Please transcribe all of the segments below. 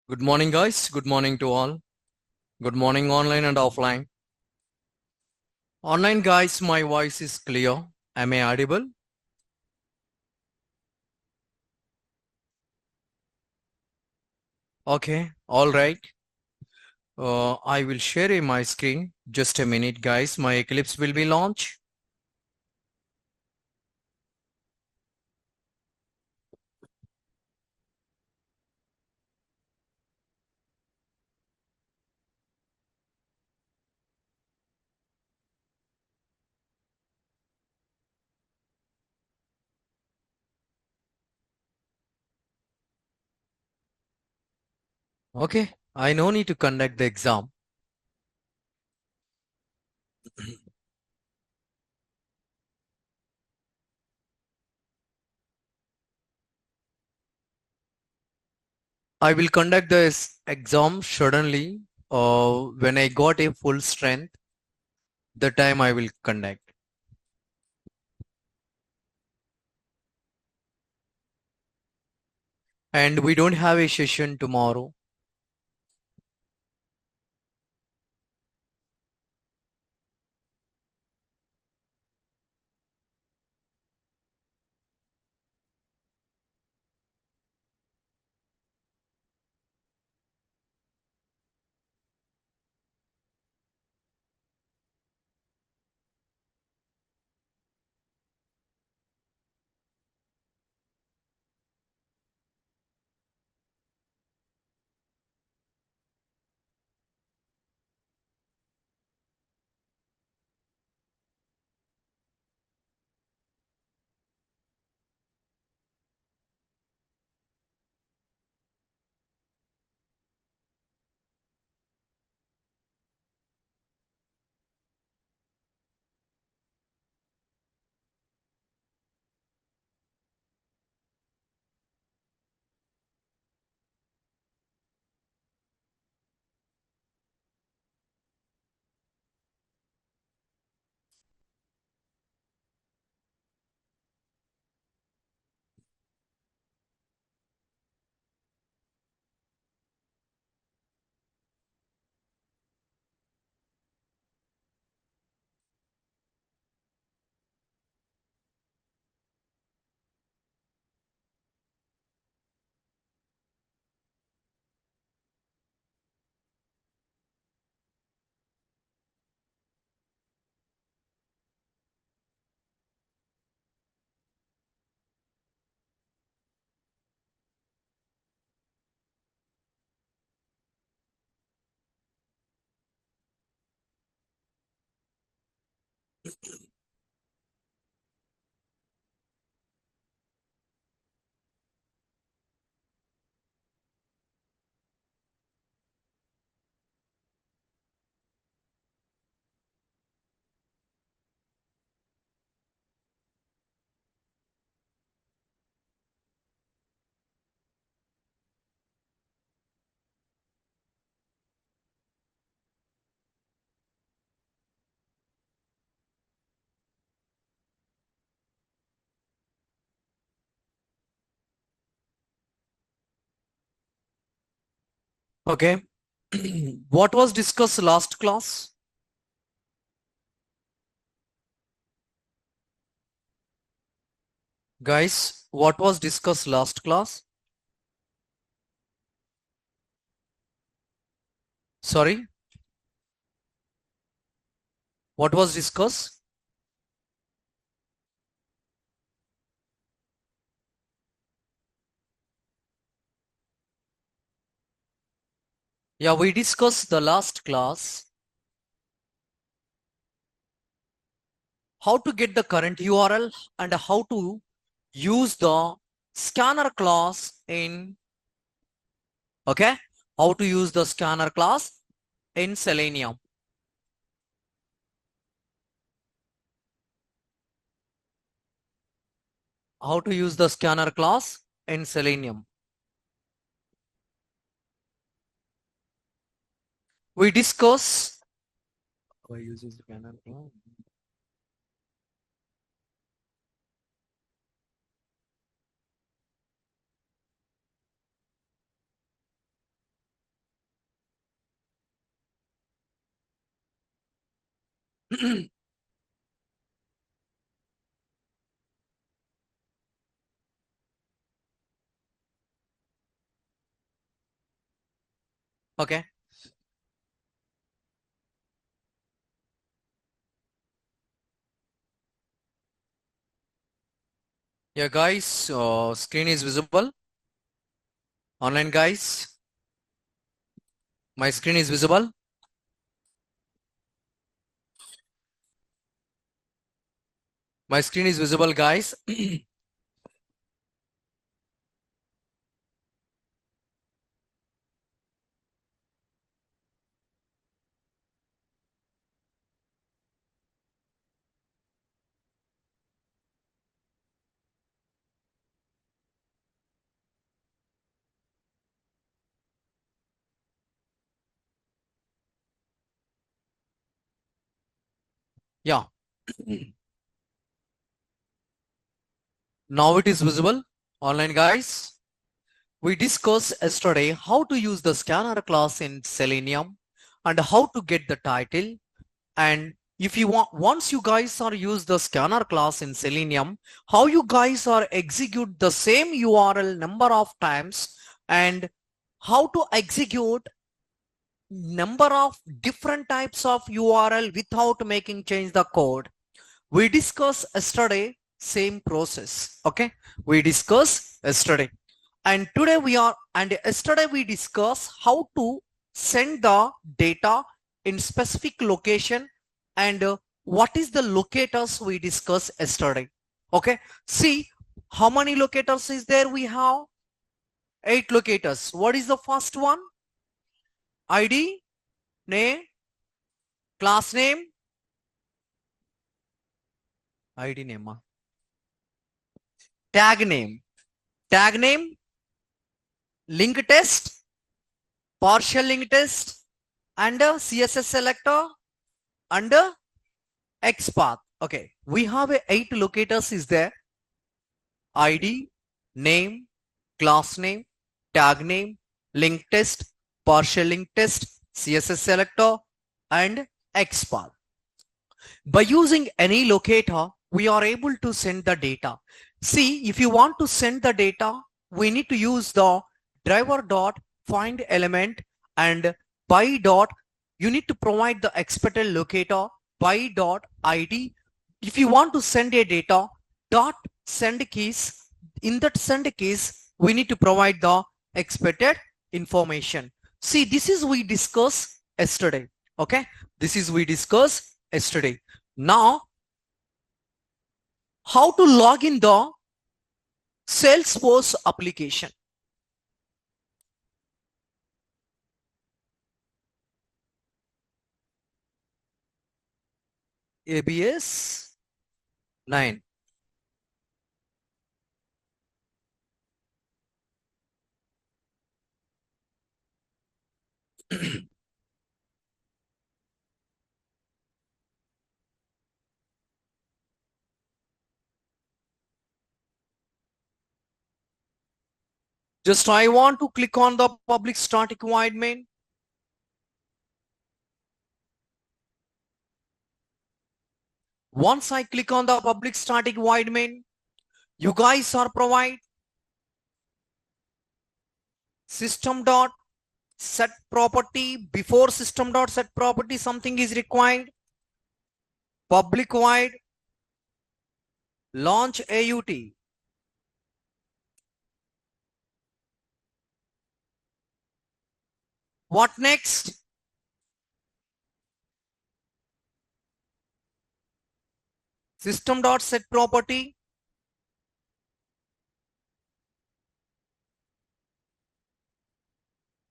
Good morning, guys. Good morning to all. Good morning, online and offline. Online, guys, my voice is clear. Am I audible? Okay, all right. I will share my screen. Just a minute, guys. My Eclipse will be launched. Okay, I no need to conduct the exam. I will conduct this exam suddenly. When I got a full strength, the time I will conduct. And we don't have a session tomorrow. Okay. What was discussed last class? Guys, what was discussed last class? Sorry, what was discussed? Yeah, we discussed the last class how to get the current URL and how to use the scanner class in, okay, how to use the scanner class in Selenium. How to use the scanner class in Selenium. We discuss by using scanner class. Okay. Yeah, guys, screen is visible. Online guys, my screen is visible. My screen is visible, guys. Yeah. Now it is visible. Online guys, we discussed yesterday how to use the scanner class in Selenium and how to get the title. And if you want, once you guys are use the scanner class in Selenium, how you guys are execute the same URL number of times, and how to execute number of different types of URL without making change the code. We discussed yesterday same process. Okay, we discussed yesterday, and today we are, and yesterday we discussed how to send the data in specific location, and what is the locators we discussed yesterday. Okay, see how many locators is there. We have 8 locators. What is the first one? ID, name, class name, ID name, tag name, link test, partial link test, and a CSS selector, and a XPath. Okay, we have a 8 locators is there: ID, name, class name, tag name, link test, partial link test, CSS selector, and XPath. By using any locator, we are able to send the data. See, if you want to send the data, we need to use the driver dot find element, and by dot, you need to provide the expected locator by dot ID. If you want to send a data, dot send keys. In that send keys, we need to provide the expected information. See, this is we discussed yesterday. Okay, this is we discussed yesterday. Now, how to log in the Salesforce application? ABS 9. Just I want to click on the public static void main. Once I click on the public static void main, you guys are provide system dot set property. Before system dot set property, something is required. Public void launch AUT. What next? System dot set property,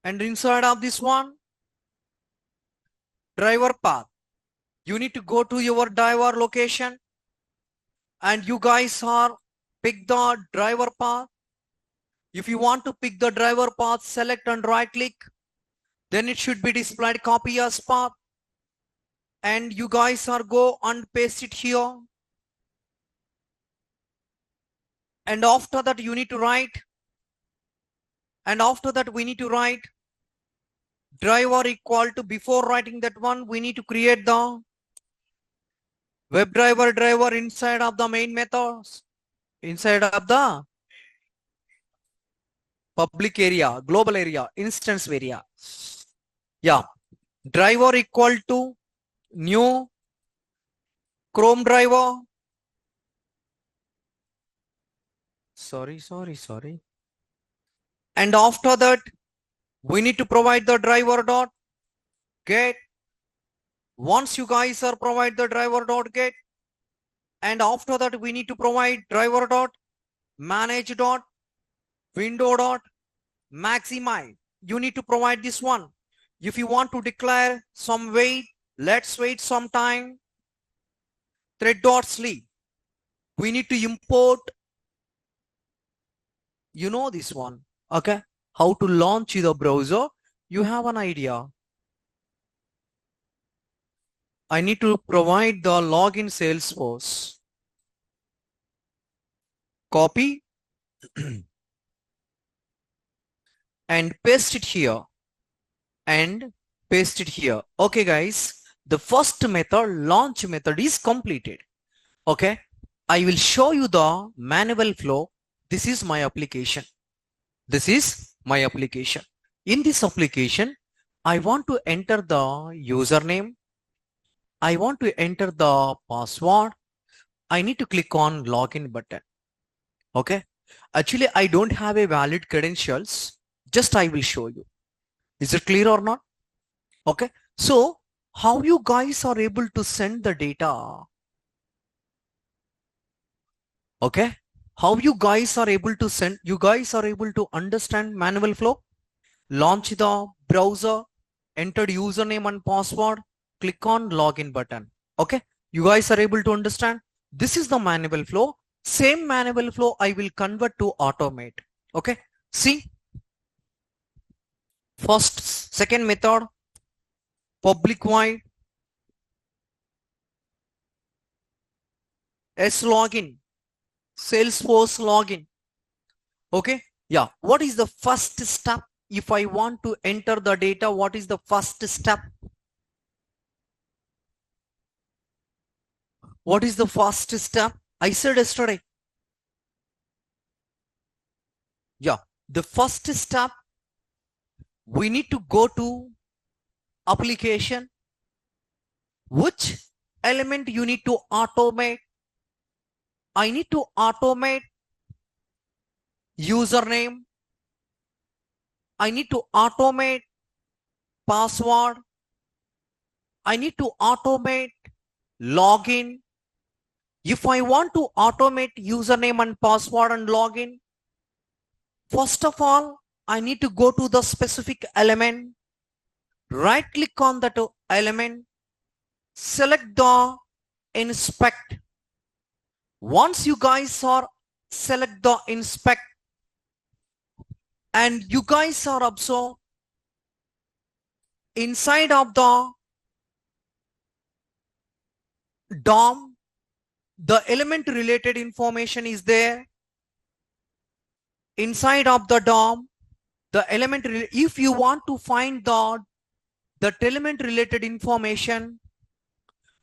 and inside of this one, driver path. You need to go to your driver location, and you guys are pick the driver path. If you want to pick the driver path, select and right click. Then it should be displayed copy as path, and you guys are go and paste it here. And after that you need to write, and after that we need to write driver equal to, before writing that one we need to create the Driver inside of the main methods, inside of the public area, global area, instance area. Yeah, driver equal to new Chrome driver. Sorry. And after that, we need to provide the driver dot get. Once you guys are provide the driver dot get, and after that we need to provide driver dot manage dot window dot maximize. You need to provide this one. If you want to declare some wait, let's wait some time. Thread dot sleep. We need to import, you know this one, okay? How to launch the browser. You have an idea. I need to provide the login Salesforce. Copy and paste it here and paste it here. Okay, guys, the first method, launch method, is completed. Okay, I will show you the manual flow. This is my application. This is my application. In this application, I want to enter the username. I want to enter the password. I need to click on login button. Okay. Actually, I don't have a valid credentials. Just I will show you. Is it clear or not? Okay. So how you guys are able to send the data? Okay. How you guys are able to send? You guys are able to understand manual flow? Launch the browser, enter username and password, click on login button. Okay. You guys are able to understand? This is the manual flow. Same manual flow I will convert to automate. Okay. See. Second method, public void S login, Salesforce login. Okay. Yeah. What is the first step? If I want to enter the data, what is the first step? What is the first step? I said yesterday. Yeah. The first step, we need to go to application. Which element you need to automate? I need to automate username. I need to automate password. I need to automate login. If I want to automate username and password and login, first of all, I need to go to the specific element, right click on that element, select the inspect. Once you guys are select the inspect and you guys are observe inside of the DOM, the element related information is there. Inside of the DOM, the element, if you want to find the element related information,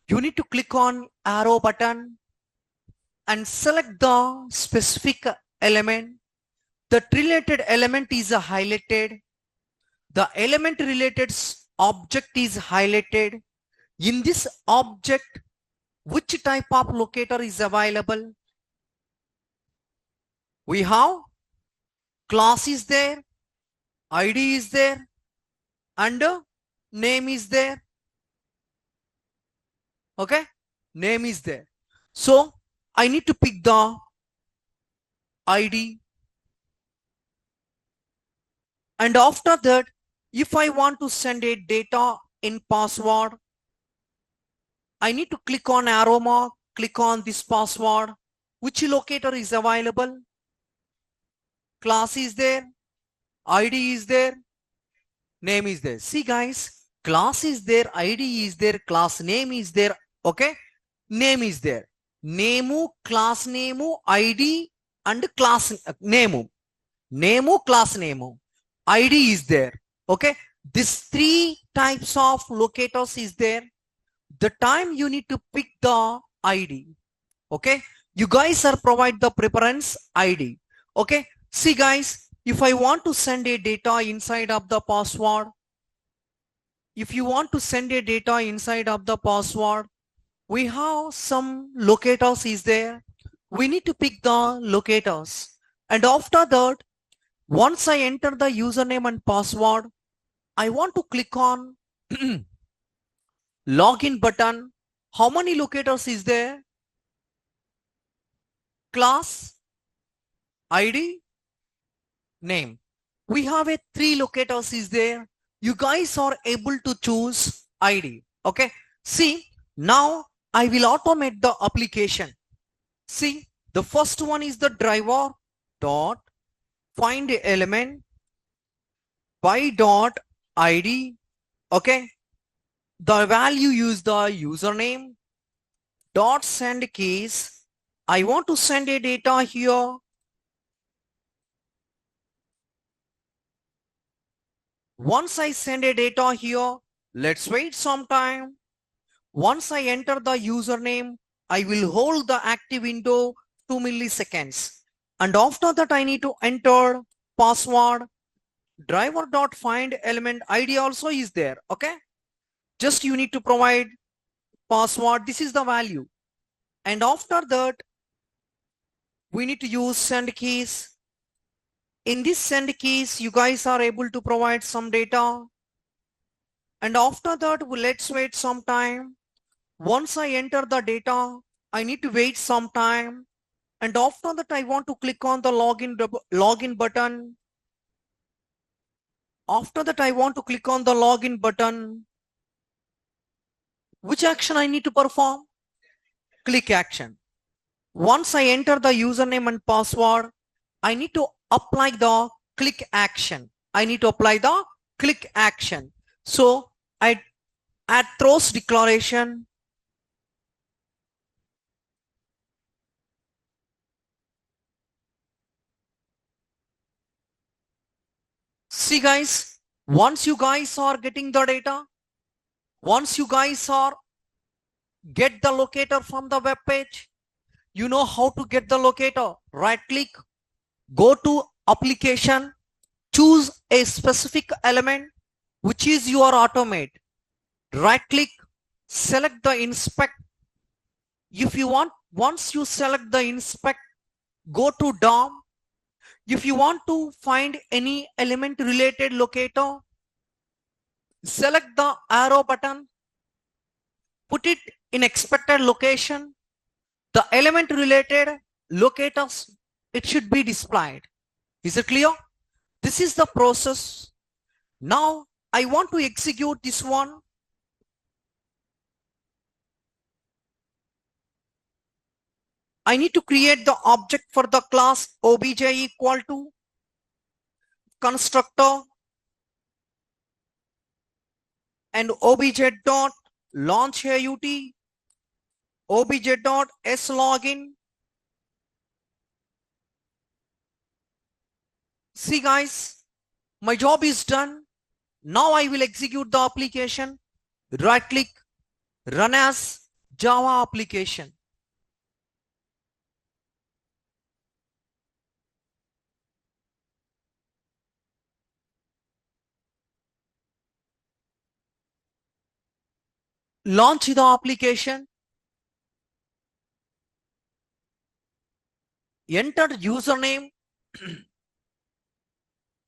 you need to click on arrow button and select the specific element. The related element is highlighted. The element related object is highlighted. In this object, which type of locator is available? We have class is there, ID is there, and name is there. Okay, name is there. So I need to pick the ID. And after that, if I want to send a data in password, I need to click on arrow mark, click on this password. Which locator is available? Class is there, ID is there, name is there. See guys, class is there, ID is there, class name is there. Okay, name is there. Name, class name, ID and class name. Name, class name, ID is there. Okay, these three types of locators is there. The time you need to pick the ID. Okay, you guys are provide the preference ID. Okay, see guys, if I want to send a data inside of the password, if you want to send a data inside of the password, we have some locators is there. We need to pick the locators, and after that, once I enter the username and password, I want to click on login button. How many locators is there? Class, ID, name. We have a 3 locators is there. You guys are able to choose ID. Okay. See, now I will automate the application. See, the first one is the driver dot find element by dot ID. Okay. The value use the username dot send keys. I want to send a data here. Once I send a data here, let's wait some time. Once I enter the username, I will hold the active window 2 milliseconds. And after that, I need to enter password. Driver dot find element ID also is there. Okay. Just you need to provide password. This is the value. And after that, we need to use send keys. In this send keys, you guys are able to provide some data. And after that, let's wait some time. Once I enter the data, I need to wait some time. And after that, I want to click on the login button. After that, I want to click on the login button. Which action I need to perform? Click action. Once I enter the username and password, I need to apply the click action. I need to apply the click action. So I add throws declaration. See guys, once you guys are getting the data, once you guys are get the locator from the web page, you know how to get the locator. Right click, go to application, choose a specific element, which is your automate. Right click, select the inspect. If you want, once you select the inspect, go to DOM. If you want to find any element related locator, select the arrow button, put it in expected location. The element related locators, it should be displayed. Is it clear? This is the process. Now I want to execute this one. I need to create the object for the class obj equal to constructor and obj dot launch AUT, obj dot slogin. See guys, my job is done. Now I will execute the application. Right click, run as Java application. Launch the application. Enter username.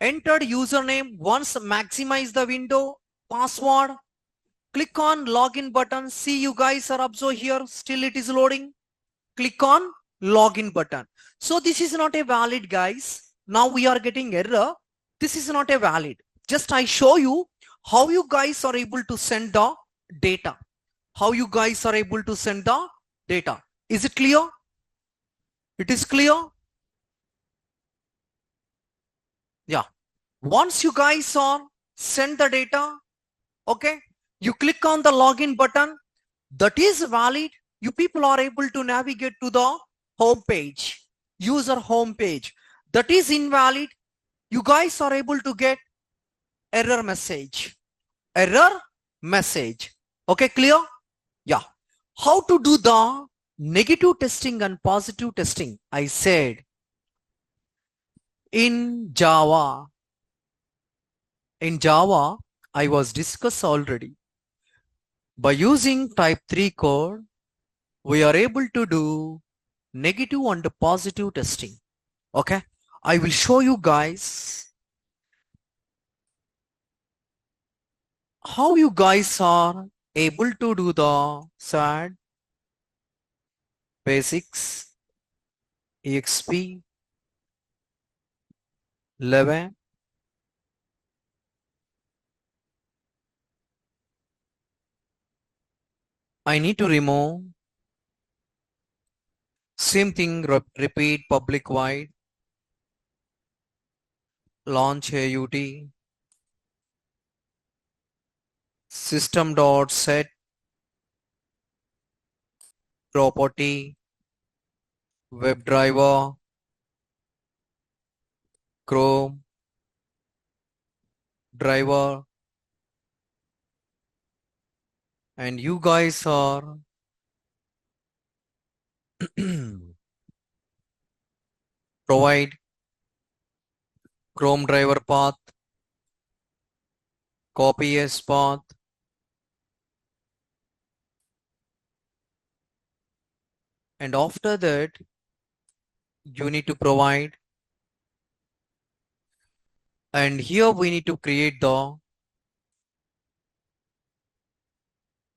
Entered username. Once maximize the window. Password. Click on login button. See, you guys are observe here. Still it is loading. Click on login button. So this is not a valid, guys. Now we are getting error. This is not a valid. Just I show you how you guys are able to send the data. How you guys are able to send the data. Is it clear? It is clear? Yeah. Once you guys are send the data, okay, you click on the login button. That is valid. You people are able to navigate to the home page, user home page. That is invalid. You guys are able to get error message. Error message. Okay, clear? Yeah. How to do the negative testing and positive testing. I said in Java, I was discussed already. By using type 3 code, we are able to do negative and positive testing. Okay. I will show you guys how you guys are able to do the SAD, basics, EXP, 11. I need to remove. Same thing, repeat public void, launch AUT, system.set property, WebDriver, Chrome, driver, and you guys are provide Chrome driver path, copy as path, and after that you need to provide, and here we need to create the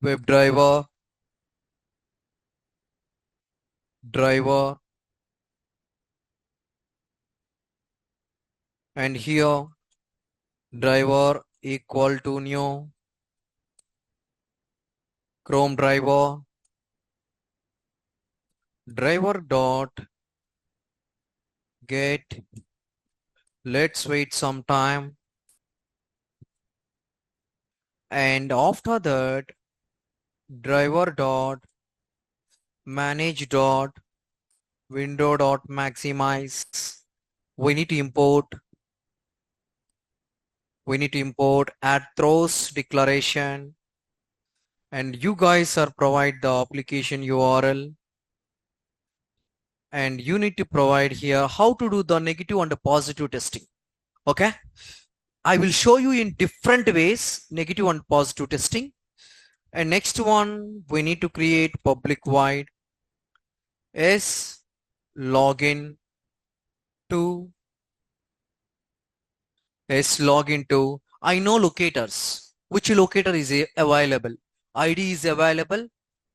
WebDriver, driver, and here driver equal to new Chrome driver dot get. Let's wait some time, and after that driver dot manage dot window dot maximize. We need to import add throws declaration, and you guys are provide the application URL, and you need to provide here how to do the negative and the positive testing. Okay, I will show you in different ways negative and positive testing. And next one, we need to create public void s login to login to. I know locators. Which locator is available? ID is available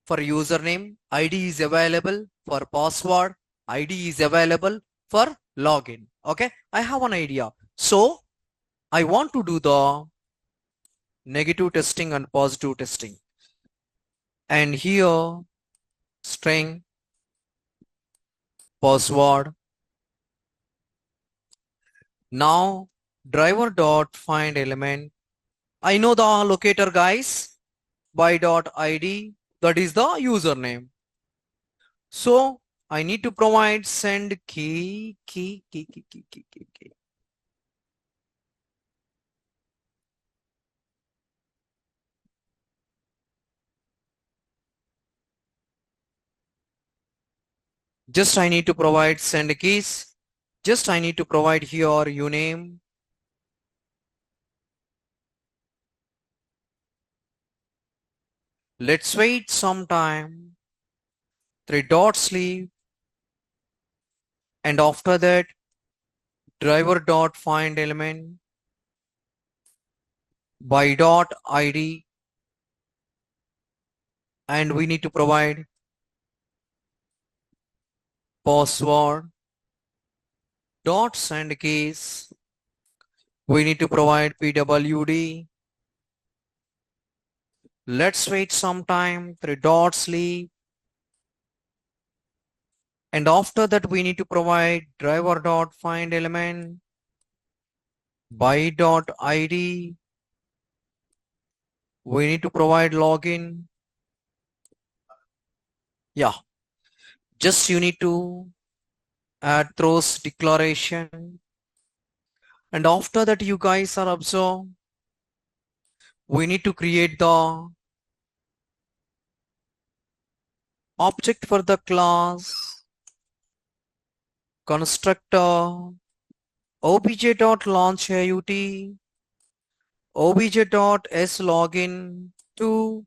for username. ID is available for password. ID is available for login. Okay, I have an idea. So I want to do the negative testing and positive testing. And here string password. Now driver dot find element. I know the locator guys by dot id, that is the username. So I need to provide send key. Just I need to provide send keys. Just I need to provide here uname. Let's wait some time. 3 dots leave. And after that, driver dot find element by dot id, and we need to provide password dot send keys. We need to provide pwd. Let's wait some time. 3 dots leave. And after that, we need to provide driver dot find element by dot id. We need to provide login. Yeah, just you need to add throws declaration. And after that, you guys are observe, we need to create the object for the class, constructor, obj.launchAUT, obj.slogin to,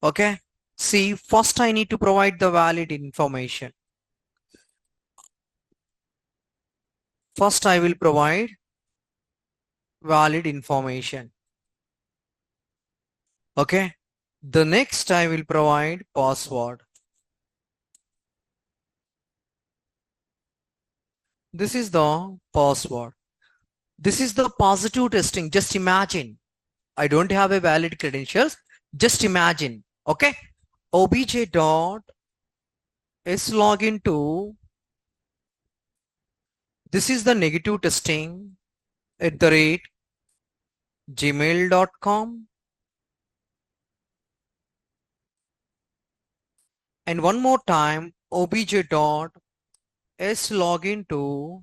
okay. See, first I need to provide the valid information. First I will provide valid information. Okay. The next I will provide password. This is the password. This is the positive testing. Just imagine. I don't have a valid credentials. Just imagine. Okay. Obj dot s login to, this is the negative testing at the rate gmail.com. And one more time, obj dot s login to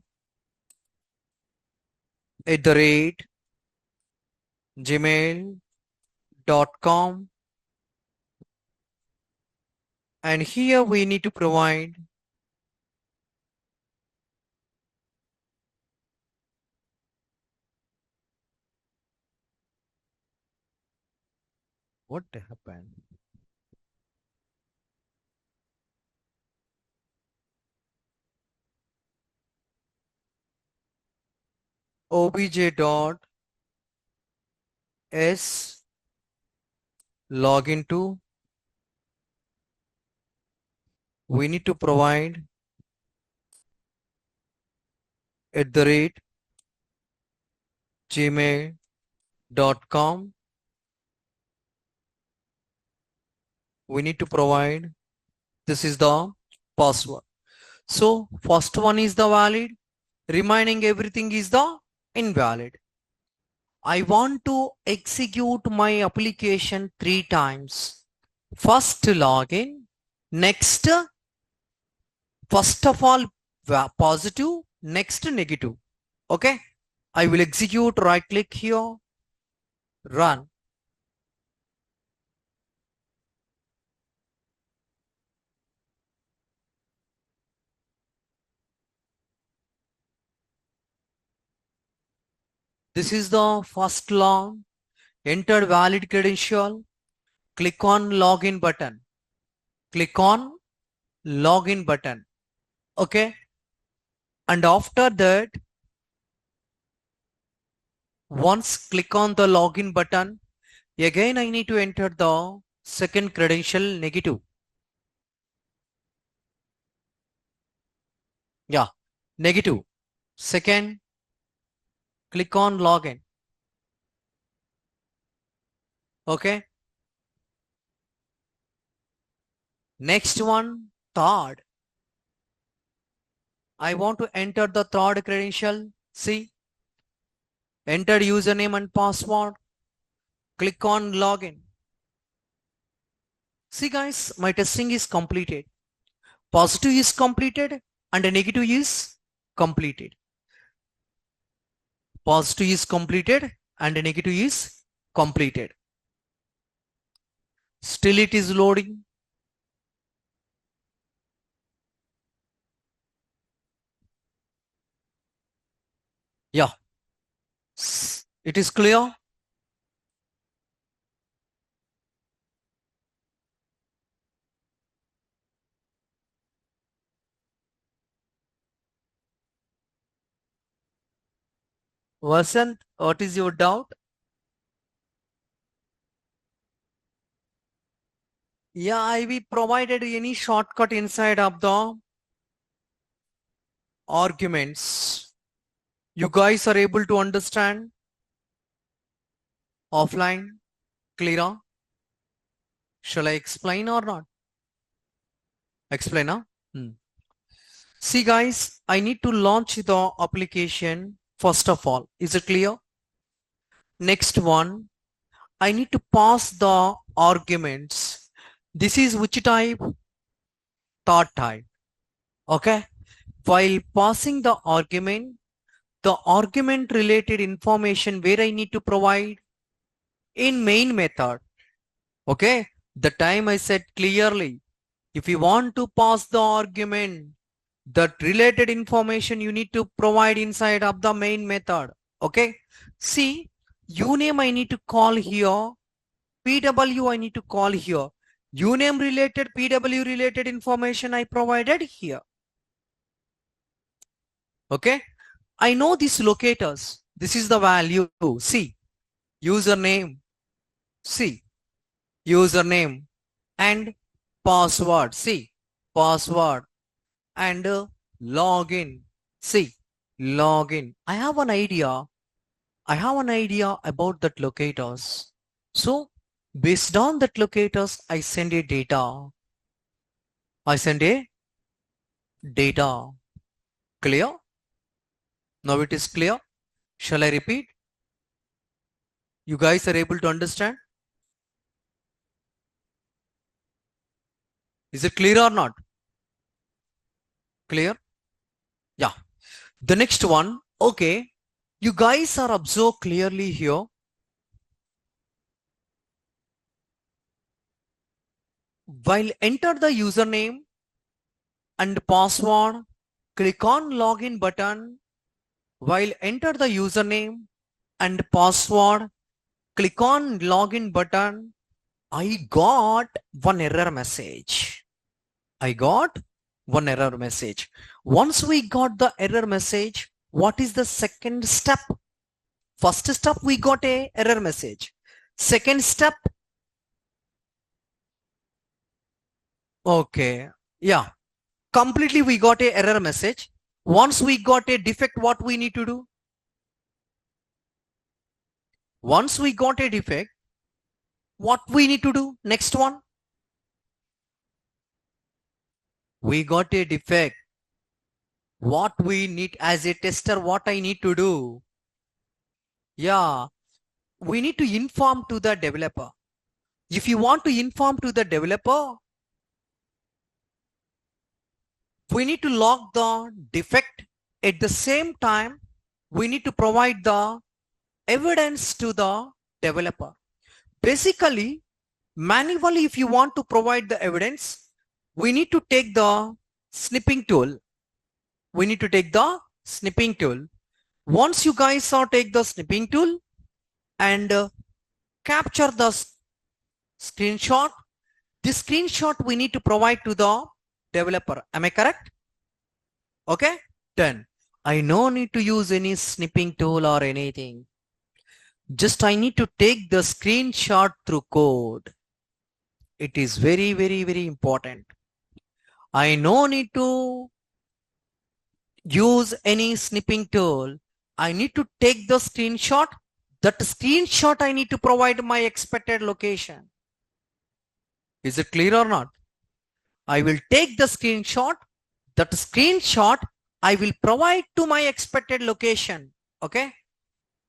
at the rate gmail.com. And here we need to provide what happened. Obj dot s login to, we need to provide at the rate gmail.com. We need to provide, this is the password. So first one is the valid, remaining everything is the invalid. I want to execute my application 3 times. First login, next, first of all positive, next negative. Okay. I will execute, right click here, run. This is the first log. Enter valid credential. Click on login button. Click on login button. Okay. And after that, once click on the login button, again I need to enter the second credential negative. Yeah, negative. Second, click on login. Okay. Next one, third. I want to enter the third credential. See, enter username and password. Click on login. See guys, my testing is completed. Positive is completed and negative is completed. Positive is completed and negative is completed. Still it is loading. Yeah, it is clear. Vasant, what is your doubt? Yeah, I will provided any shortcut inside of the arguments. You guys are able to understand offline, clear? Shall I explain or not? Explain, huh? See guys, I need to launch the application first of all. Is it clear? Next one, I need to pass the arguments. This is which type? Third type. Okay. While passing the argument related information where I need to provide in main method. Okay. The time I said clearly If you want to pass the argument, that related information you need to provide inside of the main method. Okay. See, uname I need to call here. PW I need to call here. Uname related, PW related information I provided here. Okay. I know these locators. This is the value. See, username. See, username and password. See, password and login. See, login. I have an idea about that locators. So based on that locators, I send a data. I send a data. Clear? Now it is clear. Shall I repeat? You guys are able to understand? Is it clear or not? Clear? Yeah. The next one. Okay. You guys are observed clearly here. While enter the username and password, click on login button. While enter the username and password, click on login button. I got one error message. I got one error message. Once we got the error message, what is the second step? First step, we got a error message. Second step, okay, yeah, completely we got a error message. Once we got a defect, what we need to do? Once we got a defect, what we need to do? Next one. We got a defect. What we need as a tester, what I need to do? Yeah, we need to inform to the developer. If you want to inform to the developer, we need to log the defect. At the same time, we need to provide the evidence to the developer. Basically, manually, if you want to provide the evidence, we need to take the snipping tool. We need to take the snipping tool. Once you guys take the snipping tool and capture the screenshot, this screenshot we need to provide to the developer. Am I correct? Okay, done. I no need to use any snipping tool or anything. Just I need to take the screenshot through code. It is very, very, very important. I no need to use any snipping tool. I need to take the screenshot. That screenshot I need to provide my expected location. Is it clear or not? I will take the screenshot. That screenshot I will provide to my expected location. Okay.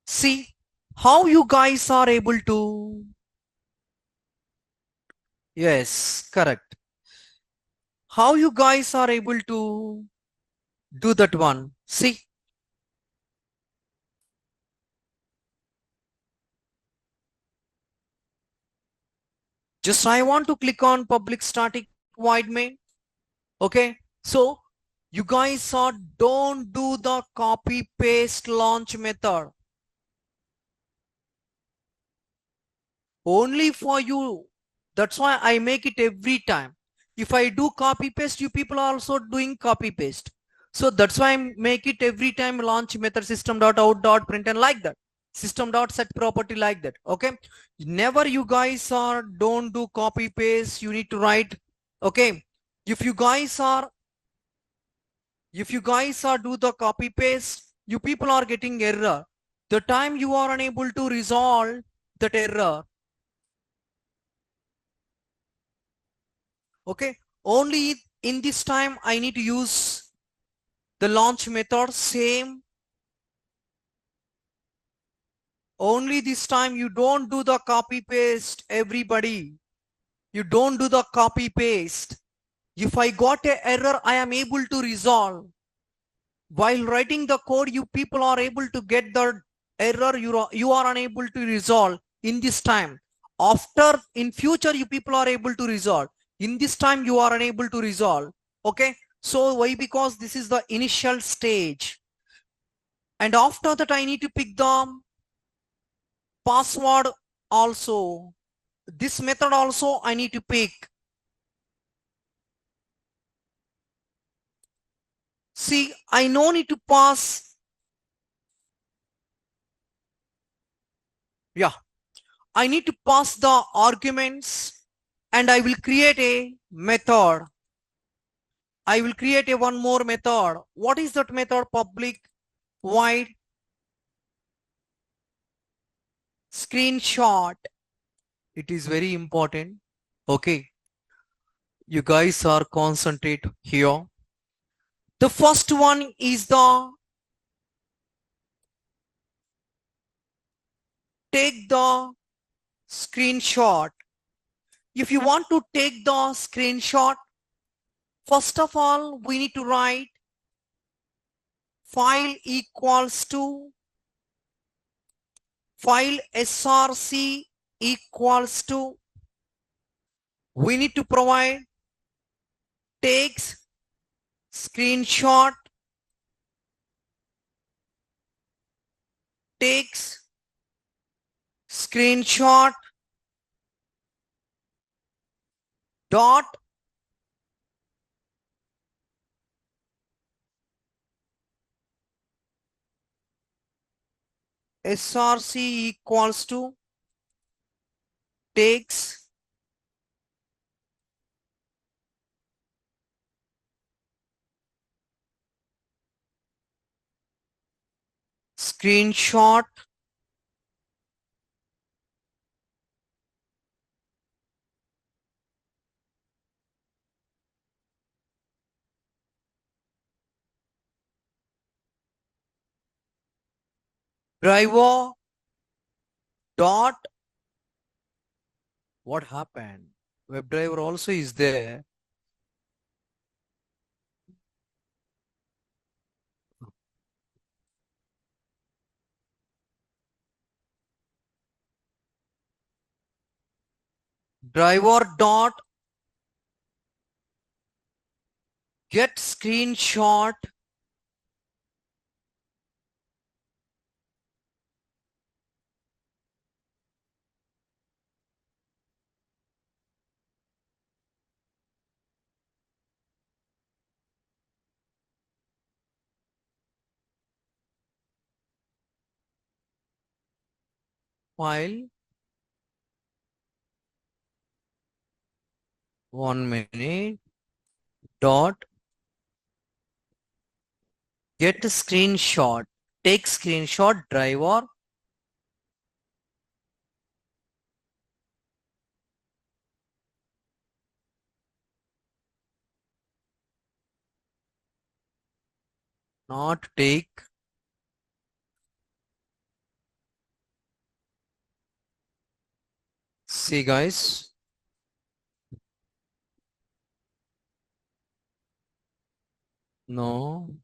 See how you guys are able to. Yes, correct. How you guys are able to do that one. See. Just I want to click on public static void main. Okay. So you guys don't do the copy paste launch method. Only for you. That's why I make it every time. If I do copy paste, you people are also doing copy paste. So that's why I make it every time launch method system.out.println like that. System.set property like that. Okay. Never you guys don't do copy paste. You need to write. Okay. If you guys are do the copy paste, you people are getting error. The time you are unable to resolve that error. Okay, only in this time I need to use the launch method same. Only this time you don't do the copy paste, everybody. You don't do the copy paste. If I got an error, I am able to resolve. While writing the code, you people are able to get the error you are unable to resolve in this time. After, in future, you people are able to resolve. In this time you are unable to resolve. Okay, so why? Because this is the initial stage, and after that I need to pick the password also. This method also I need to pick. See, I no need to pass. Yeah, I need to pass the arguments, and I will create a method. I will create a one more method. What is that method? Public void screenshot. It is very important. Okay, you guys are concentrate here. The first one is the take the screenshot. If you want to take the screenshot, first of all, we need to write file equals to file src equals to, we need to provide takes screenshot, takes screenshot dot src equals to takes screenshot driver dot, what happened? WebDriver also is there. Driver dot get screenshot file. 1 minute. Dot get screenshot. Take screenshot driver. Not take. See guys. No.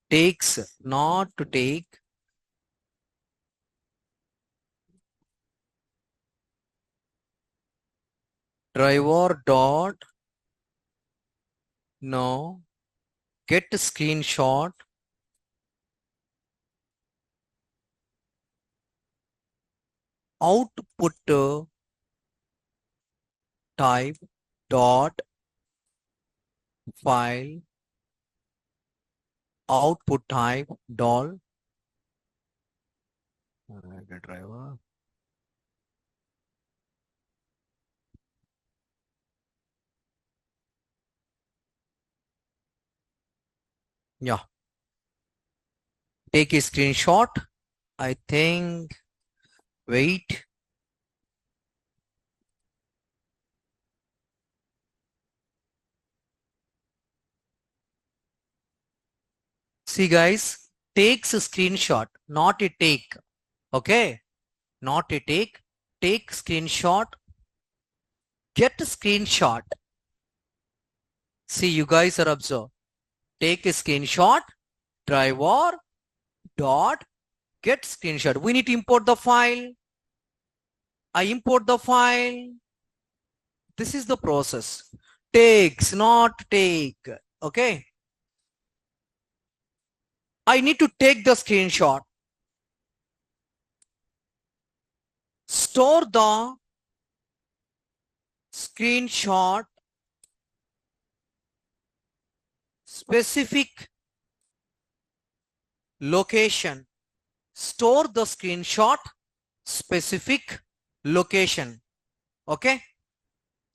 Takes. Not to take. Driver dot. No. Get screenshot. Output type dot file output type doll get driver. Yeah, take a screenshot. I think, wait, see guys, takes a screenshot, not a take. Okay, not a take screenshot, get a screenshot. See, you guys are observe. Take a screenshot, driver dot get screenshot. We need to import the file. I import the file. This is the process. Takes, not take. Okay. I need to take the screenshot. Store the screenshot specific location. Store the screenshot specific location. Okay.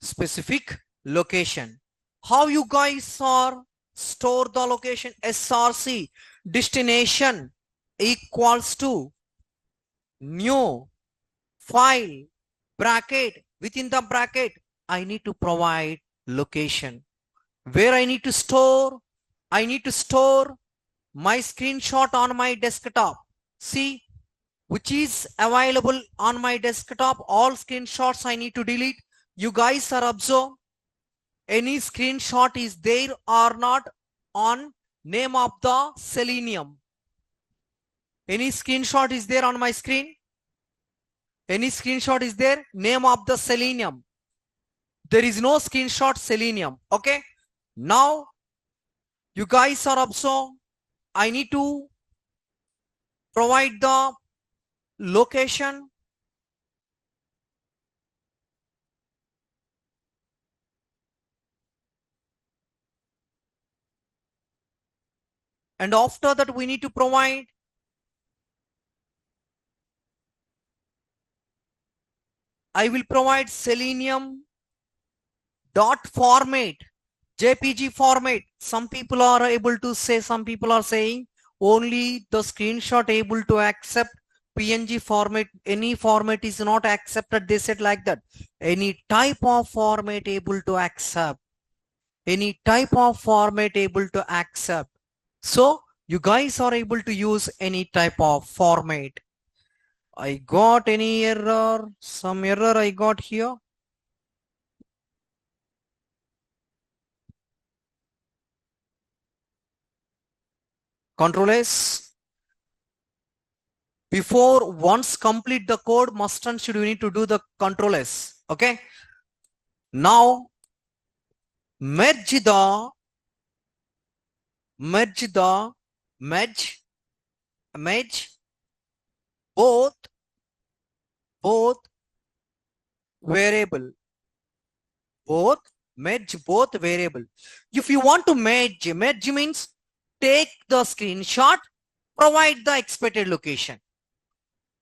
Specific location. How you guys are store the location? SRC destination equals to new file bracket. Within the bracket I need to provide location where I need to store. I need to store my screenshot on my desktop. See, which is available on my desktop. All screenshots I need to delete. You guys are observe any screenshot is there or not on name of the Selenium. Any screenshot is there on my screen? Any screenshot is there? Name of the Selenium. There is no screenshot Selenium. Okay. Now you guys are observe. I need to provide the location. And after that we need to provide I will provide Selenium dot format, JPG format. Some people are able to say, some people are saying only the screenshot able to accept PNG format. Any format is not accepted. They said like that. Any type of format able to accept. Any type of format able to accept. So you guys are able to use any type of format. I got any error? Some error I got here. Control S. Before once complete the code, must and should you need to do the Control S. Okay. Now merge the merge both variable, merge both variable. If you want to merge means take the screenshot, provide the expected location.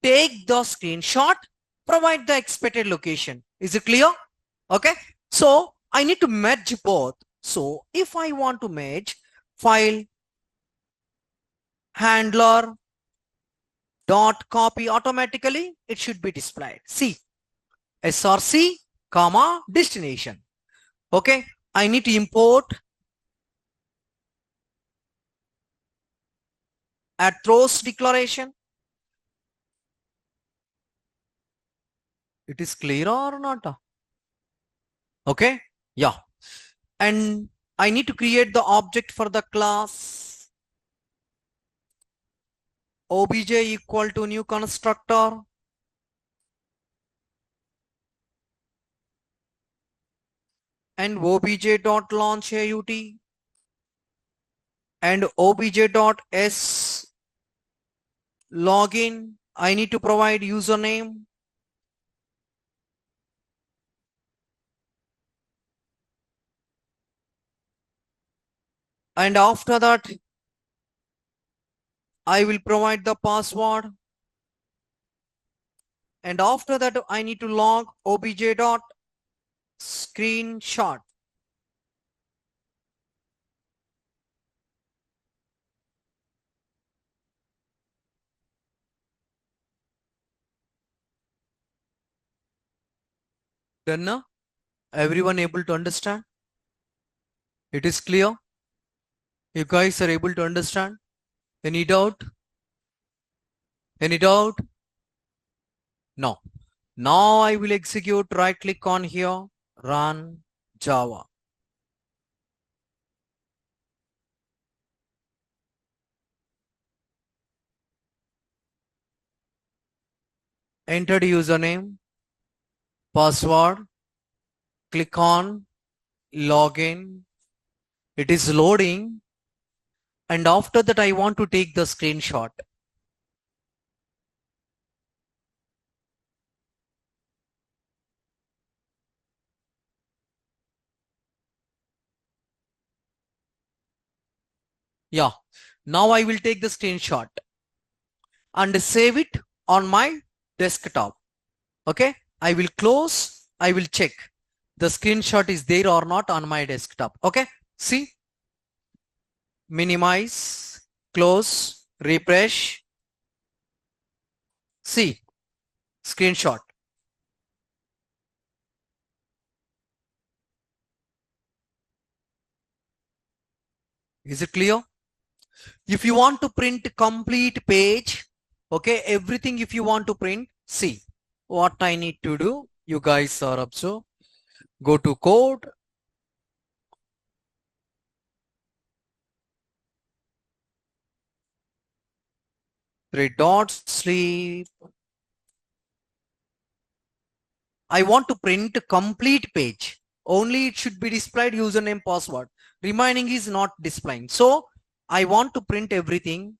Take the screenshot, provide the expected location. Is it clear? Okay. So I need to merge both. So if I want to merge, file handler dot copy, automatically it should be displayed. See, src comma destination. Okay. I need to import a throws declaration. It is clear or not? Okay. Yeah. And I need to create the object for the class obj equal to new constructor and obj dot launch AUT and obj dot s login. I need to provide username and after that I will provide the password and after that I need to log obj dot screenshot. Done now? Everyone able to understand? It is clear? You guys are able to understand? Any doubt? Any doubt? No. Now I will execute, right click on here, run Java. Entered username. password, click on login. It is loading, and after that I want to take the screenshot. Yeah, now I will take the screenshot and save it on my desktop. Okay, I will close, I will check the screenshot is there or not on my desktop. Okay, see, minimize, close, refresh, see, screenshot. Is it clear? If you want to print complete page, okay, everything if you want to print, see what I need to do. You guys are up, so go to code, three dots, sleep. I want to print complete page. Only it should be displayed username, password. Remaining is not displaying. So I want to print everything.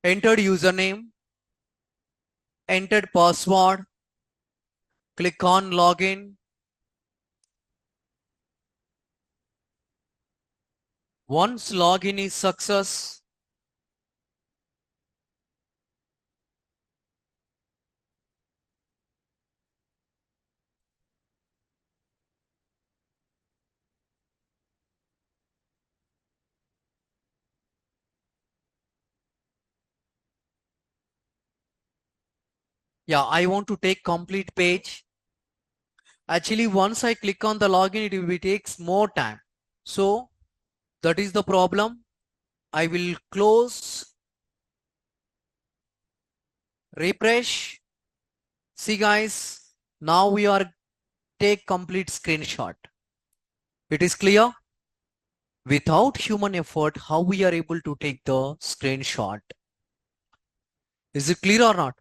Entered username, entered password, click on login. Once login is success, yeah, I want to take complete page. Actually, once I click on the login, it will takes more time. So that is the problem. I will close, refresh. See guys, now we are take complete screenshot. It is clear? Without human effort, how we are able to take the screenshot? Is it clear or not?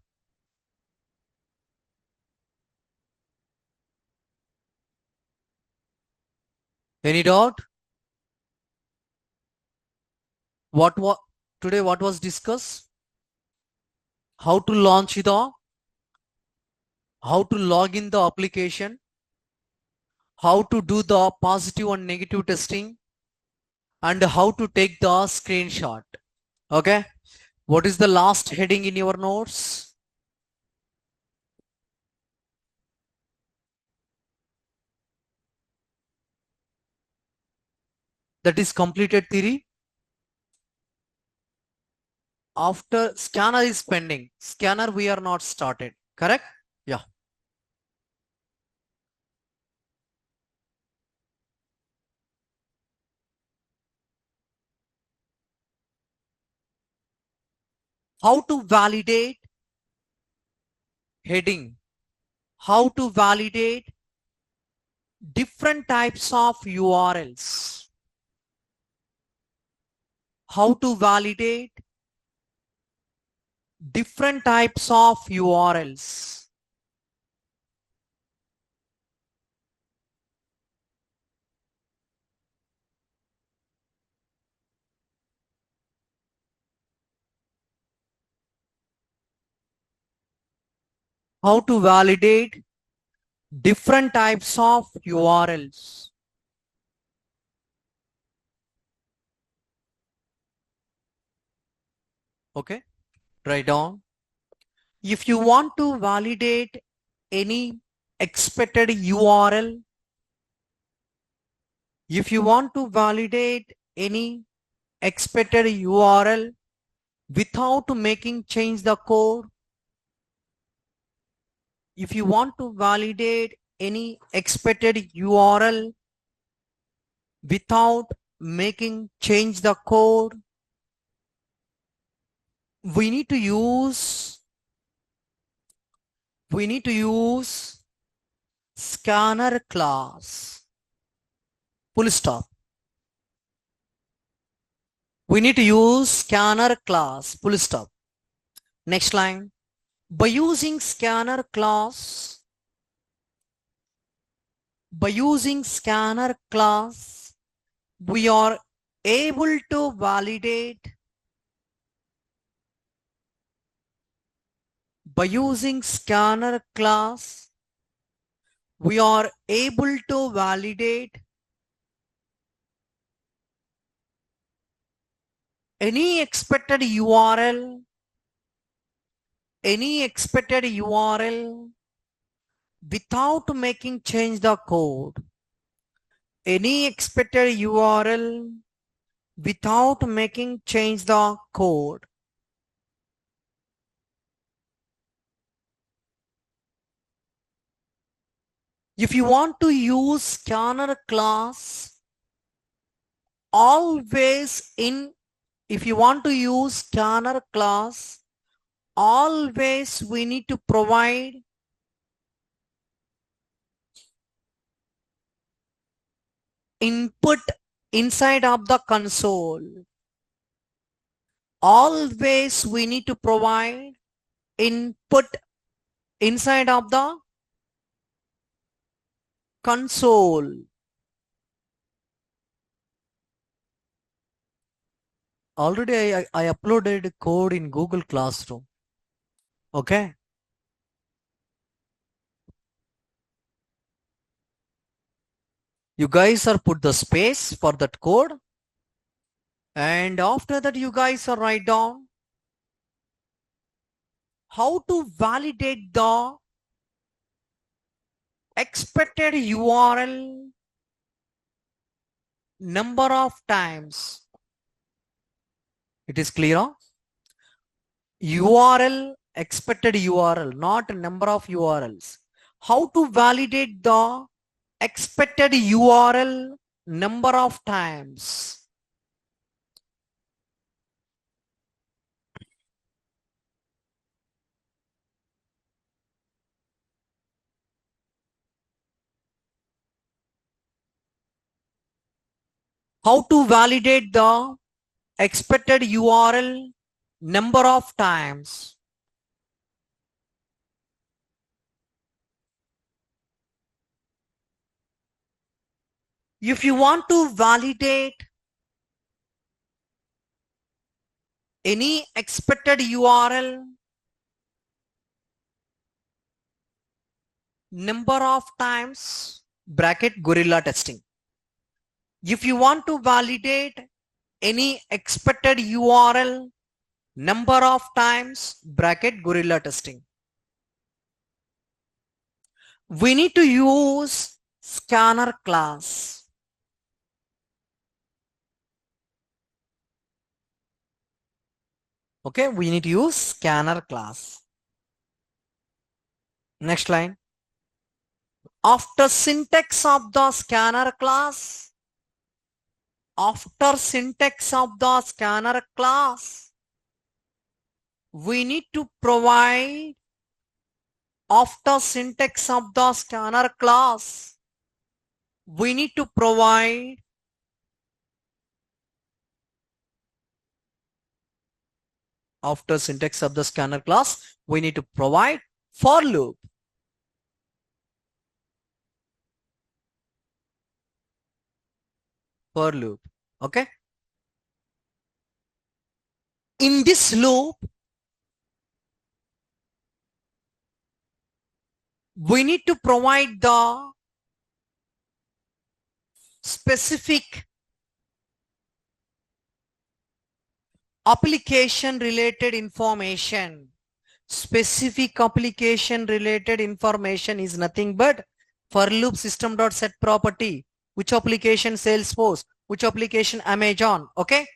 Any doubt? What today what was discussed? How to launch the, how to log in the application, how to do the positive and negative testing, and how to take the screenshot. Okay, what is the last heading in your notes? That is completed theory. After scanner is pending, scanner we are not started, correct? Yeah. How to validate heading, how to validate different types of URLs, how to validate different types of URLs. How to validate different types of URLs. Okay, write down. If you want to validate any expected URL, if you want to validate any expected URL without making change the code, if you want to validate any expected URL without making change the code, we need to use scanner class, full stop. We need to use scanner class, full stop. Next line. By using scanner class, we are able to validate. By using scanner class, we are able to validate any expected URL, without making change the code. Any expected URL without making change the code. If you want to use scanner class, always we need to provide input inside of the console. Always we need to provide input inside of the console. Already I uploaded code in Google Classroom. Okay. You guys are put the space for that code. And after that, you guys are write down how to validate the expected URL number of times. It is clear? URL, expected URL, not number of URLs. How to validate the expected URL number of times. How to validate the expected URL number of times. If you want to validate any expected URL number of times, bracket gorilla testing. If you want to validate any expected URL number of times, bracket gorilla testing, we need to use scanner class. Okay, we need to use scanner class. Next line. After syntax of the scanner class, we need to provide after syntax of the scanner class, we need to provide after syntax of the scanner class, we need to provide for loop. For loop. Okay. In this loop, we need to provide the specific application related information. Specific application related information is nothing but for loop system.set property. Which application Salesforce, which application Amazon. Okay.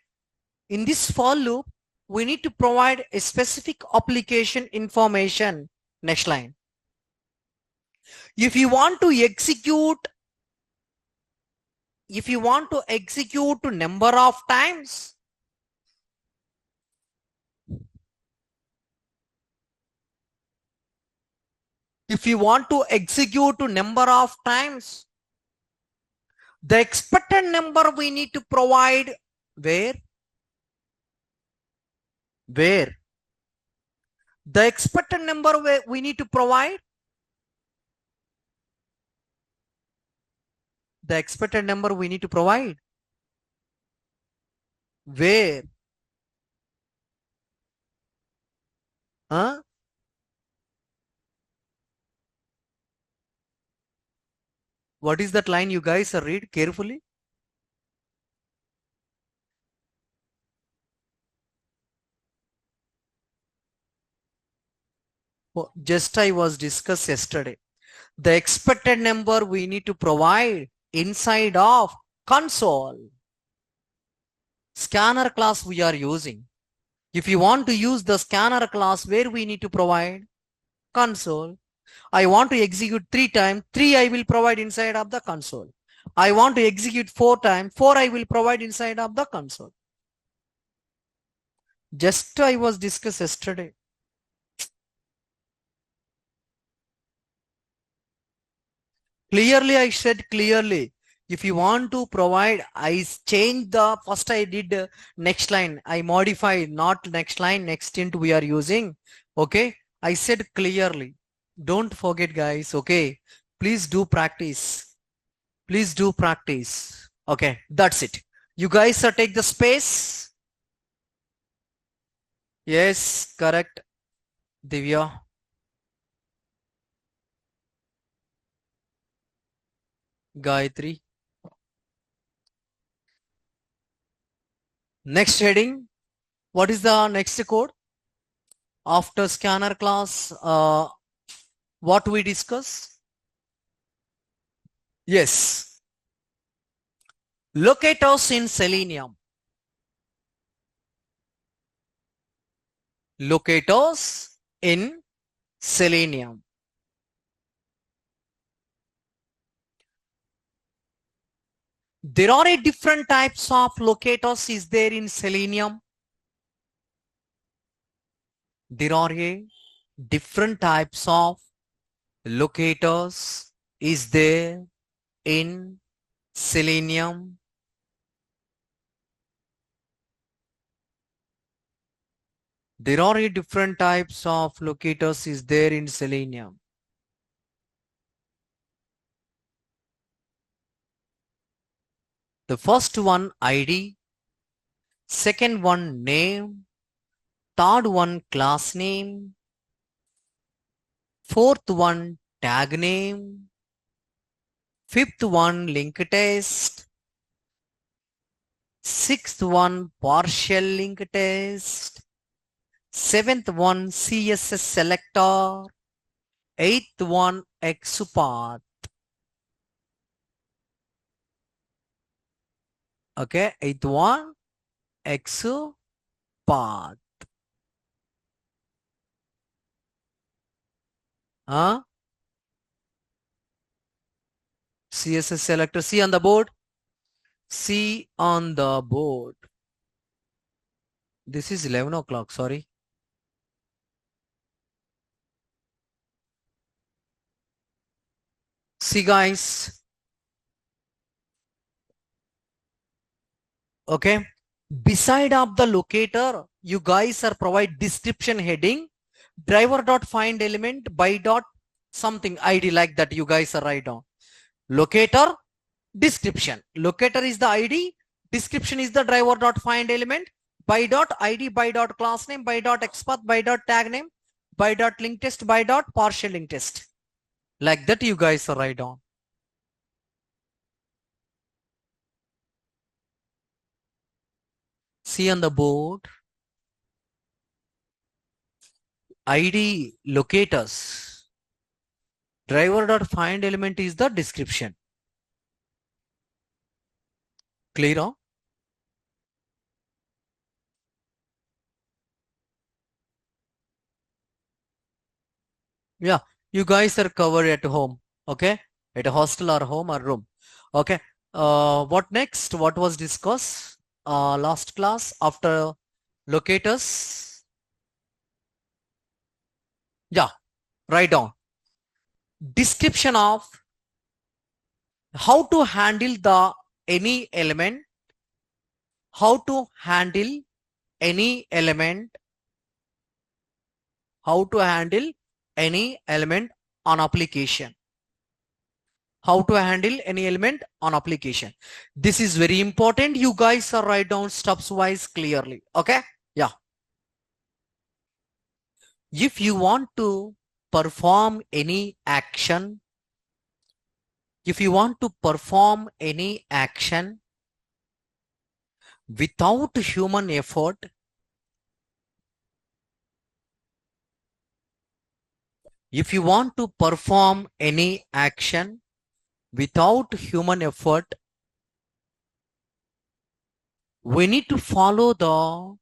In this for loop, we need to provide a specific application information. Next line. If you want to execute number of times, the expected number we need to provide where? where the expected number we need to provide the expected number we need to provide where huh? What is that line you guys read carefully? Oh, just I was discussed yesterday. The expected number we need to provide inside of console. Scanner class we are using. If you want to use the scanner class, where we need to provide console. I want to execute 3 times, 3 I will provide inside of the console. I want to execute 4 times, 4 I will provide inside of the console. Just I was discussed yesterday. Clearly, I said clearly. If you want to provide, I change the first I did next line. I modify not next line, next int we are using. Okay. I said clearly. Don't forget, guys. Okay. Please do practice. Please do practice. Okay. That's it. You guys take the space. Yes, correct. Divya. Gayatri. Next heading. What is the next code? After scanner class, what we discuss? Yes. Locators in Selenium. Locators in Selenium. There are different types of locators is there in Selenium. There are different types of locators is there in Selenium. There are different types of locators is there in Selenium. The first one ID, second one name, third one class name, fourth one tag name, fifth one link test, sixth one partial link test, seventh one CSS selector, eighth one XPath. Okay, eighth one XPath. Huh? CSS selector. See on the board. See on the board. This is 11 o'clock. Sorry. See, guys. Okay. Beside of the locator, you guys are provide description heading, driver dot find element by dot something ID like that. You guys are write down. Locator, description. Locator is the ID. Description is the driver dot find element. By dot ID, by dot class name, by dot XPath, by dot tag name, by dot link test, by dot partial link test. Like that you guys are write down. See on the board. ID locators. Driver dot find element is the description. Clear? Huh? Yeah, you guys are covered at home. Okay, at a hostel or home or room. Okay. What next? What was discussed last class after locators? Yeah, write down. Description of how to handle the any element. How to handle any element How to handle any element on application. How to handle any element on application. This is very important. You guys are write down steps wise clearly. Okay. Yeah. If you want to perform any action, if you want to perform any action without human effort, if you want to perform any action without human effort, we need to follow the,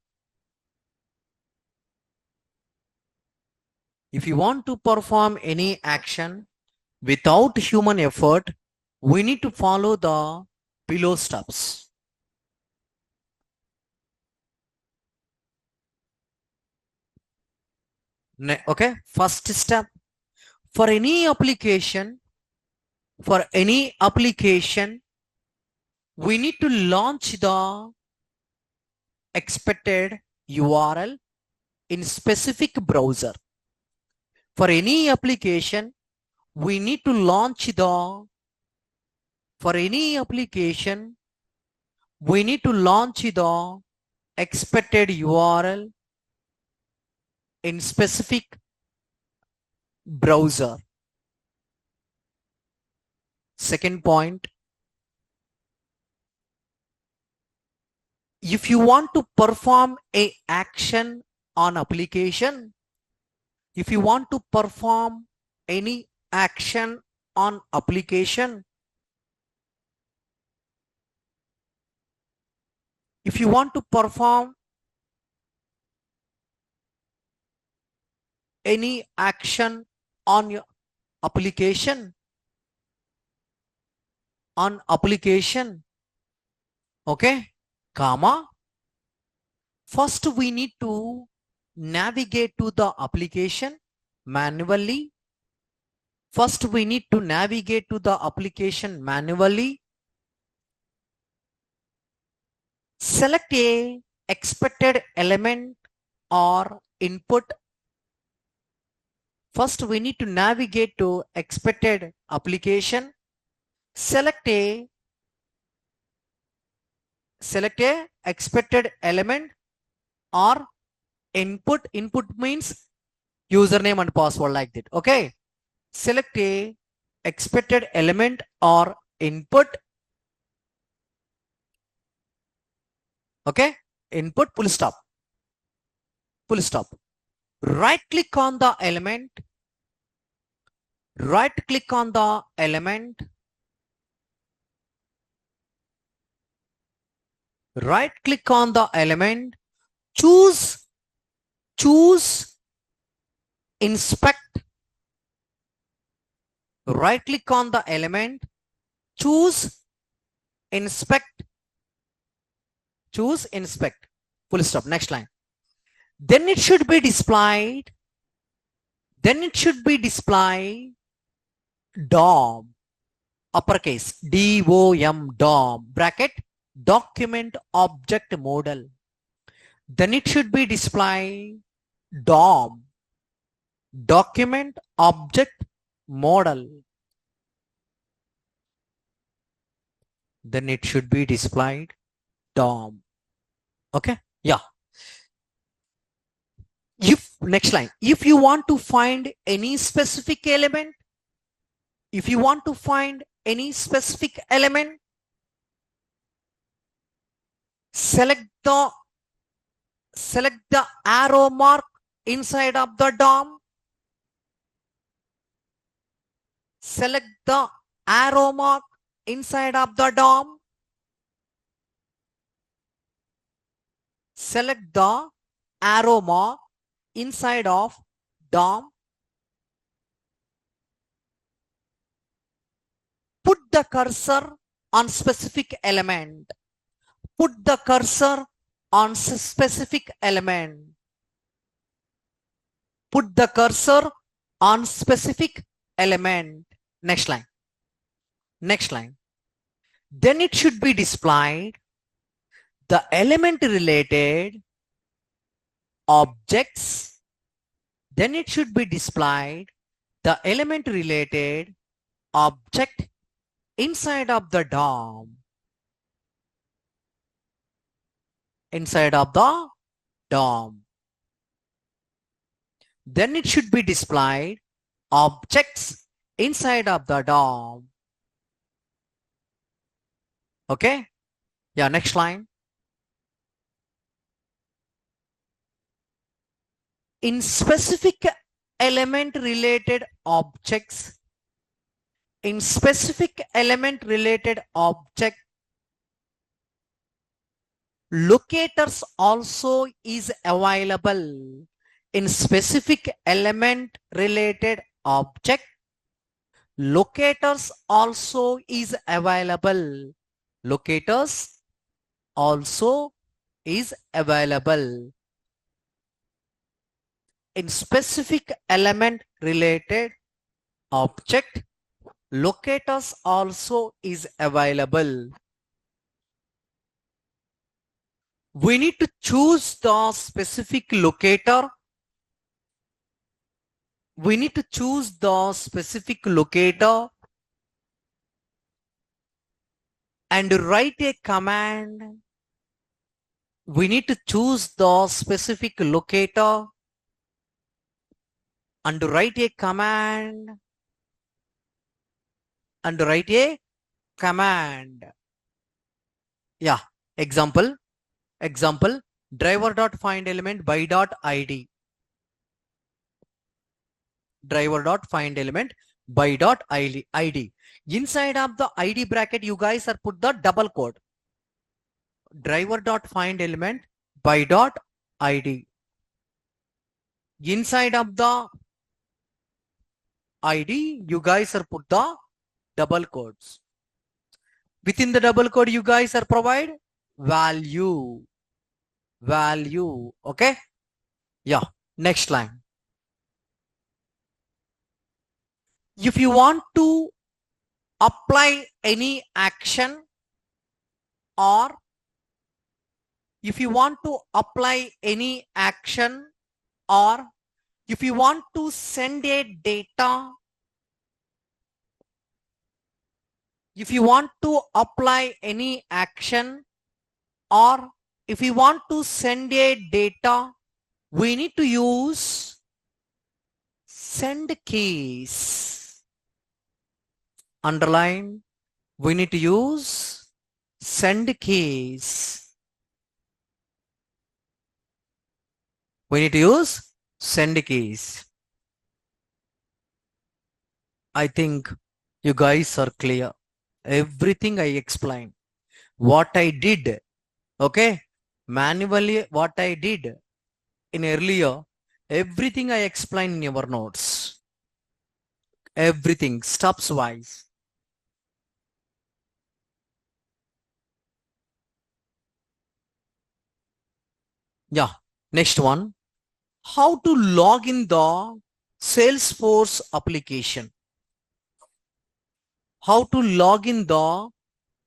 if you want to perform any action without human effort, we need to follow the below steps. Okay, first step, for any application, we need to launch the expected URL in specific browser. For any application, we need to launch the, for any application, we need to launch the expected URL in specific browser. Second point, if you want to perform a action on application, if you want to perform any action on application, if you want to perform any action on your application, okay, comma, first we need to navigate to the application manually. First we need to navigate to the application manually. Select a expected element or input. First we need to navigate to expected application. Select a expected element or input. Input means username and password, like that. Okay. Select a expected element or input. Okay. Input, full stop. Full stop. Right click on the element. Right click on the element. Right click on the element. Choose inspect. Right click on the element. Choose inspect. Choose inspect. Full stop. Next line. Then it should be displayed. Then it should be displayed DOM, uppercase DOM, DOM, bracket, document object model. Then it should be displayed DOM, document object model. Then it should be displayed DOM. Okay. Yeah. If next line, if you want to find any specific element, if you want to find any specific element, select the arrow mark inside of the DOM. Select the arrow mark inside of the DOM. Select the arrow mark inside of DOM. Put the cursor on specific element. Put the cursor on specific element. Put the cursor on specific element. Next line. Next line. Then it should be displayed the element related objects, then it should be displayed the element related object inside of the DOM. Inside of the DOM. Then it should be displayed objects inside of the DOM. Okay? Yeah, next line. In specific element related objects, in specific element related object, locators also is available. In specific element related object, locators also is available. Locators also is available. In specific element related object, locators also is available. We need to choose the specific locator. We need to choose the specific locator and write a command. We need to choose the specific locator and write a command. And write a command. Yeah, example, driver.find element by.id. Driver.find element by.id. Inside of the id bracket, you guys are put the double quote. Driver.find element by.id. Inside of the id, you guys are put the double quotes. Within the double quote, you guys are provide value. Okay? Yeah, next line. If you want to apply any action, or if you want to apply any action, or if you want to send a data, if you want to apply any action, or if you want to send a data, we need to use send keys. Underline, we need to use send keys. We need to use send keys. I think you guys are clear. Everything I explained. What I did, okay? Manually, what I did in earlier, everything I explained in your notes. Everything, steps wise. Yeah, next one. How to log in the Salesforce application. How to log in the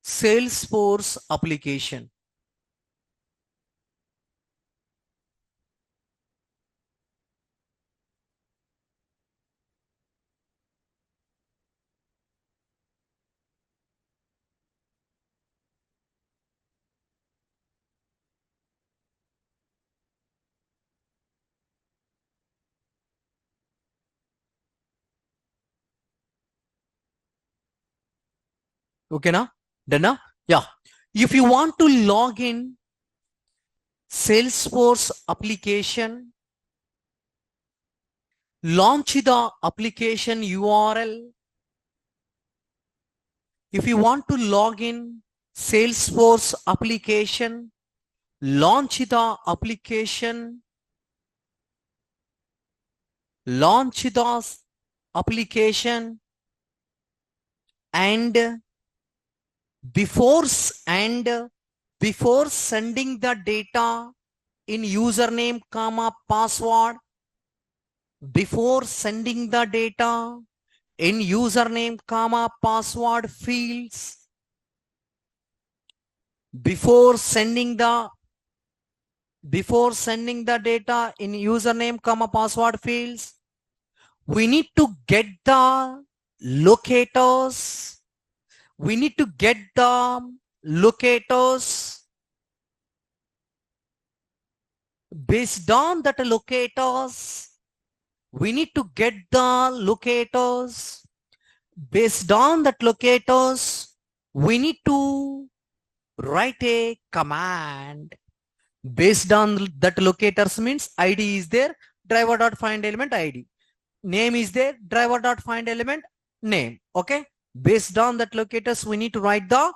Salesforce application. Okay, now? Done now? Yeah. If you want to log in Salesforce application, launch the application URL. If you want to log in Salesforce application, launch the application. Launch the application, and before sending the data in username comma password, before sending the data in username comma password fields, before sending the Before sending the data in username comma password fields, we need to get the locators. We need to get the locators. Based on that locators, we need to get the locators. Based on that locators, we need to write a command. Based on that locators means ID is there, driver dot find element ID. Name is there, driver dot find element name. Okay. Based on that locators, we need to write the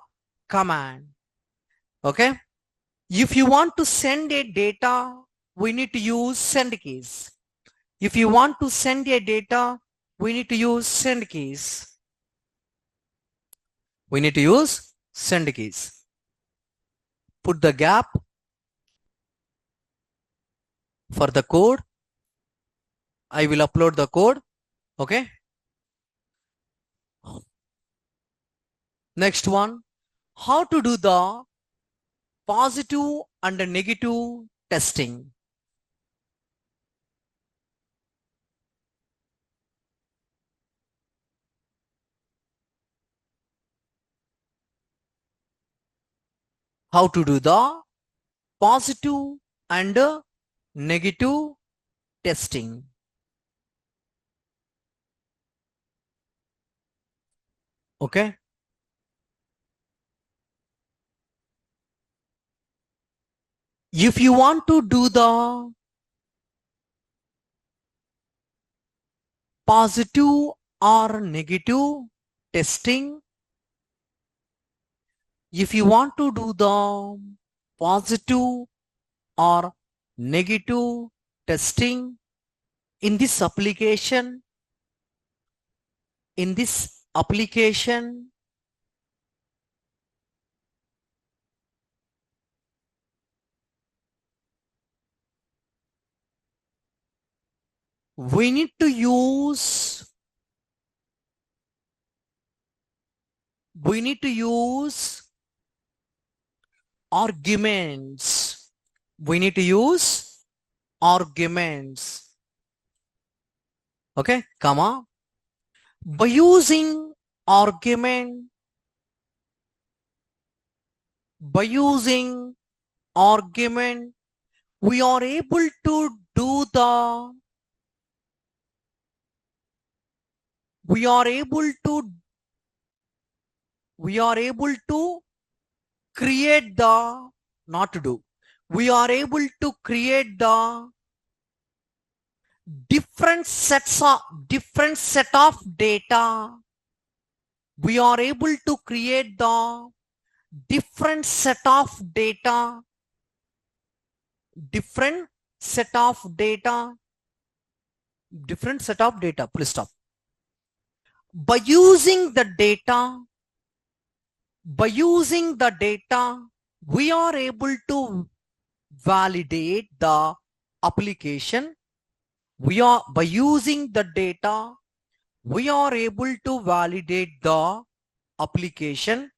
command. Okay. If you want to send a data, we need to use send keys. If you want to send a data, we need to use send keys. We need to use send keys. Put the gap for the code. I will upload the code. Okay. Next one, how to do the positive and negative testing. How to do the positive and negative testing. Okay. If you want to do the positive or negative testing, if you want to do the positive or negative testing in this application, in this application, we need to use arguments. We need to use arguments. Okay, comma. By using argument, by using argument, we are able to do the, we are able to create the, not to do, we are able to create the different set of data. We are able to create the different set of data, different set of data, different set of data, please stop. By using the data, we are able to validate the application. We are, by using the data, we are able to validate the application.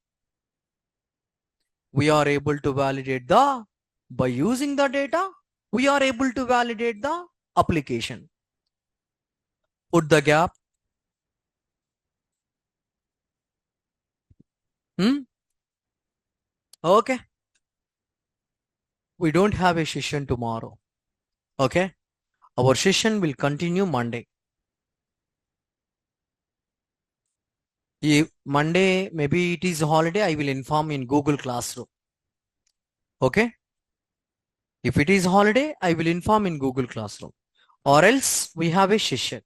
We are able to validate the, by using the data, we are able to validate the application. Put the gap. Okay. We don't have a session tomorrow. Okay. Our session will continue Monday. If Monday, maybe it is holiday, I will inform in Google Classroom. Okay. If it is holiday, I will inform in Google Classroom. Or else we have a session.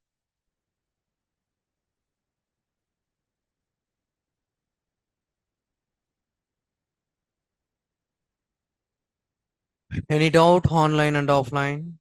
Any doubt online and offline?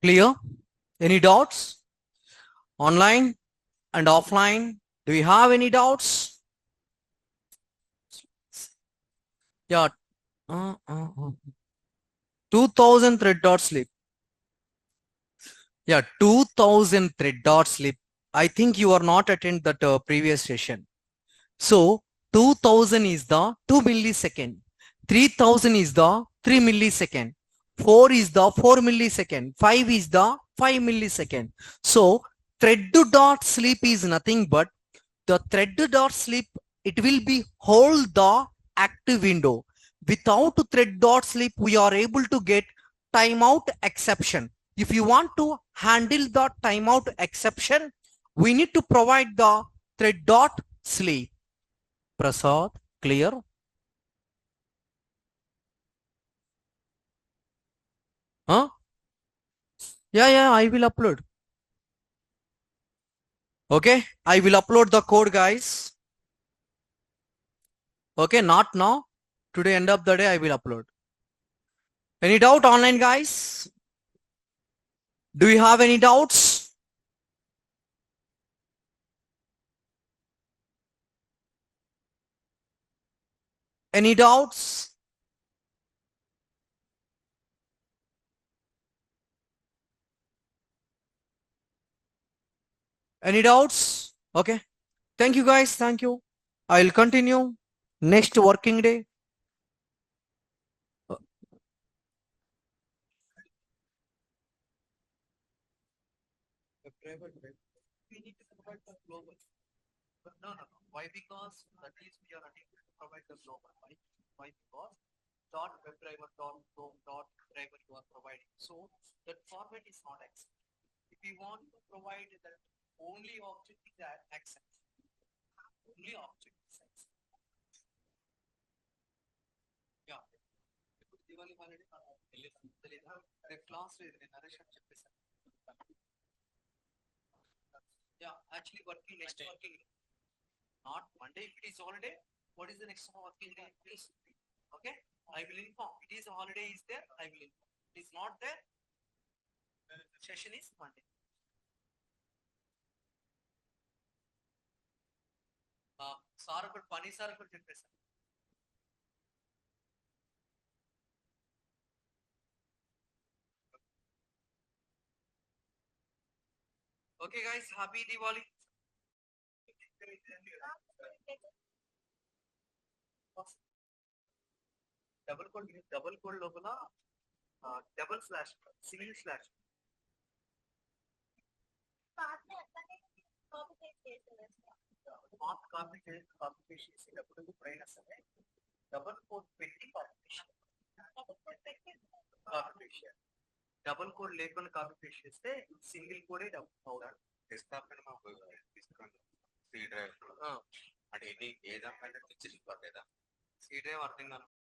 Clear? Any doubts? Online and offline? Do you have any doubts? Yeah. 2000 thread dot sleep. Yeah, 2000 thread dot sleep. I think you are not attend that previous session. So 2000 is the 2 millisecond. 3000 is the 3 millisecond. 4 is the 4 millisecond. 5 is the 5 millisecond. So thread dot sleep is nothing but the thread dot sleep. It will be hold the active window. Without thread dot sleep, we are able to get timeout exception. If you want to handle the timeout exception, we need to provide the thread dot sleep. Prasad, clear? Huh? Yeah, I will upload. Okay, I will upload the code, guys. Okay, not now. Today, end of the day, I will upload. Any doubt online, guys? Do you have any doubts? Any doubts? Any doubts? Okay. Thank you, guys. Thank you. I'll continue next working day. We need to provide the global. No. Why? Because that is we are unable to provide the global. Why? Because dot WebDriver dot driver you are providing. So that format is not accepted. If you want to provide that only object is accepted. Only object is accepted. Yeah. Diwali holiday class narration చెప్పేసాను. Yeah, actually working next working. Not Monday. If it is holiday, what is the next working day? Please. Okay, I will inform. It is a holiday is there, I will inform. It is not there, session is Monday. Sir ఒకటి పని sir ఒకటి చెప్పేసారు. Okay guys, happy Diwali. Double quote లోపల double slash single slash copy చేసేటప్పుడు పైన సరే double quote పెట్టి copy చేయాలి. డబుల్ కోడ్ లేకుండా కాపీ పేస్ట్ చేస్తే సింగిల్ కోడే అవుతాడు. డెస్క్టాప్ తీసుకోండి సి డ్రైవ్ అంటే ఎన్ని ఏ దానిపైన తెచ్చి పర్లేదా సి డ్రైవ్ అర్థం కాదు.